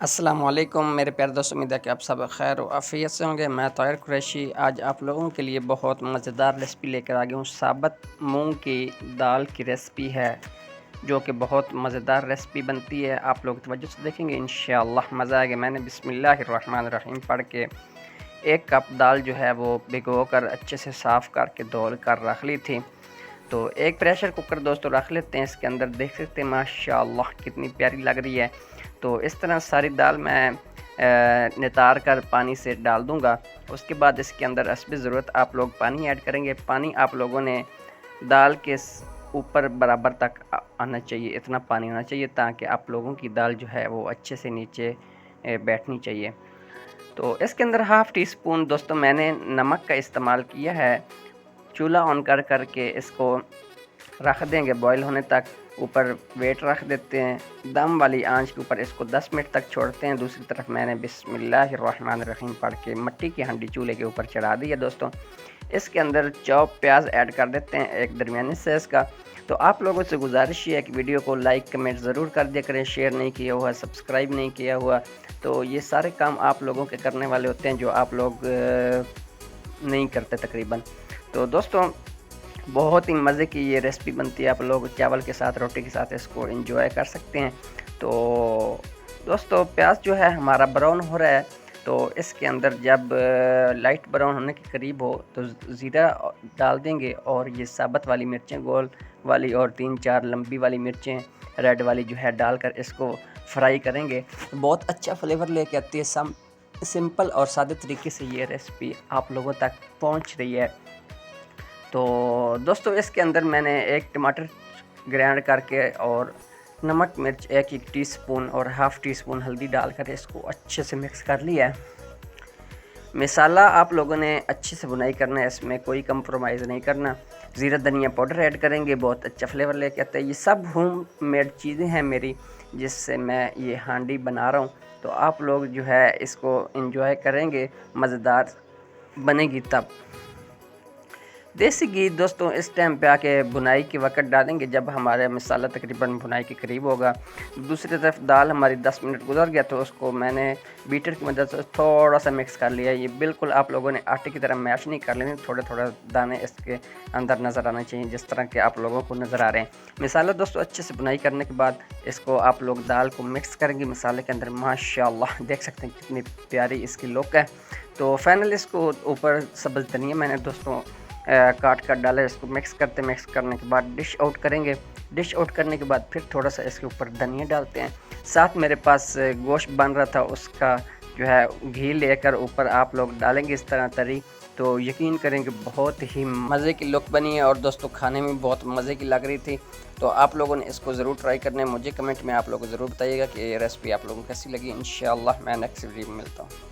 अस्सलाम वालेकुम मेरे प्यारे दोस्तों, उम्मीद है कि आप सब खैर और आफियत से होंगे। मैं ताहिर कुरैशी आज आप लोगों के लिए बहुत मज़ेदार रेसिपी लेकर आ गया हूँ। साबुत मूंग की दाल की रेसिपी है जो कि बहुत मज़ेदार रेसिपी बनती है। आप लोग तवज्जो से देखेंगे इंशाअल्लाह मज़ा आएगा। मैंने बिस्मिल्लाहिर्रहमानिर्रहीम पढ़ के 1 कप दाल जो है वो भिगो कर अच्छे से साफ़ करके धोल कर रख ली थी। तो एक प्रेशर कुकर दोस्तों रख लेते हैं। इसके अंदर देख सकते हैं माशाअल्लाह कितनी प्यारी लग रही है। तो इस तरह सारी दाल मैं नितार कर पानी से डाल दूंगा। उसके बाद इसके अंदर हस्ब ज़रूरत आप लोग पानी ऐड करेंगे। पानी आप लोगों ने दाल के ऊपर बराबर तक आना चाहिए, इतना पानी होना चाहिए ताकि आप लोगों की दाल जो है वो अच्छे से नीचे बैठनी चाहिए। तो इसके अंदर हाफ़ टी स्पून दोस्तों मैंने नमक का इस्तेमाल किया है। चूल्हा ऑन कर के इसको रख देंगे बॉईल होने तक। ऊपर वेट रख देते हैं, दम वाली आंच के ऊपर इसको 10 मिनट तक छोड़ते हैं। दूसरी तरफ मैंने बिस्मिल्लाहिर्रहमानिर्रहीम पढ़ के मट्टी की हांडी चूल्हे के ऊपर चढ़ा दी है दोस्तों। इसके अंदर चॉप प्याज ऐड कर देते हैं एक दरमियानी साइज़ का। तो आप लोगों से गुजारिश है कि वीडियो को लाइक कमेंट ज़रूर कर दिया करें, शेयर नहीं किया हुआ, सब्सक्राइब नहीं किया हुआ। तो ये सारे काम आप लोगों के करने वाले होते हैं जो आप लोग नहीं करते तकरीबन। तो दोस्तों बहुत ही मज़े की ये रेसिपी बनती है। आप लोग चावल के साथ, रोटी के साथ इसको एंजॉय कर सकते हैं। तो दोस्तों प्याज जो है हमारा ब्राउन हो रहा है, तो इसके अंदर जब लाइट ब्राउन होने के करीब हो तो ज़ीरा डाल देंगे और ये साबुत वाली मिर्चें गोल वाली और 3-4 लंबी वाली मिर्चें रेड वाली जो है डालकर इसको फ्राई करेंगे। बहुत अच्छा फ्लेवर लेके आती है। सिंपल और सादे तरीके से ये रेसिपी आप लोगों तक पहुंच रही है। तो दोस्तों इसके अंदर मैंने 1 टमाटर ग्राइंड करके और नमक मिर्च 1 टीस्पून और हाफ़ टी स्पून हल्दी डालकर इसको अच्छे से मिक्स कर लिया है। मसाला आप लोगों ने अच्छे से बुनाई करना है, इसमें कोई कंप्रोमाइज़ नहीं करना। ज़ीरा धनिया पाउडर ऐड करेंगे, बहुत अच्छा फ्लेवर लेके आता है। ये सब होम मेड चीज़ें हैं मेरी, जिससे मैं ये हांडी बना रहा हूँ। तो आप लोग जो है इसको एंजॉय करेंगे, मज़ेदार बनेगी तब। देसी घी दोस्तों इस टाइम पे आके भुनाई के वक़्त डालेंगे जब हमारा मसाला तकरीबन भुनाई के करीब होगा। दूसरी तरफ दाल हमारी 10 मिनट गुजर गया तो उसको मैंने बीटर की मदद से थोड़ा सा मिक्स कर लिया। ये बिल्कुल आप लोगों ने आटे की तरह मैश नहीं कर लेनी, थोड़े-थोड़े दाने इसके अंदर नज़र आने चाहिए जिस तरह के आप लोगों को नज़र आ रहे हैं। मसाला दोस्तों अच्छे से भुनाई करने के बाद इसको आप लोग दाल को मिक्स करेंगे मसाले के अंदर। माशाअल्लाह देख सकते हैं कितनी प्यारी इसकी लुक है। तो फाइनल इसको ऊपर सब्ज़ धनिया मैंने दोस्तों काट कर डाला। इसको मिक्स करने के बाद डिश आउट करेंगे। डिश आउट करने के बाद फिर थोड़ा सा इसके ऊपर धनिया डालते हैं। साथ मेरे पास गोश्त बन रहा था, उसका जो है घी लेकर ऊपर आप लोग डालेंगे इस तरह तरी। तो यकीन करेंगे बहुत ही मज़े की लुक बनी है और दोस्तों खाने में बहुत मज़े की लग रही थी। तो आप लोगों ने इसको ज़रूर ट्राई करना है। मुझे कमेंट में आप लोग ज़रूर बताइएगा कि ये रेसिपी आप लोगों को कैसी लगी। इंशाअल्लाह मैं नेक्स्ट वीडियो में मिलता हूँ।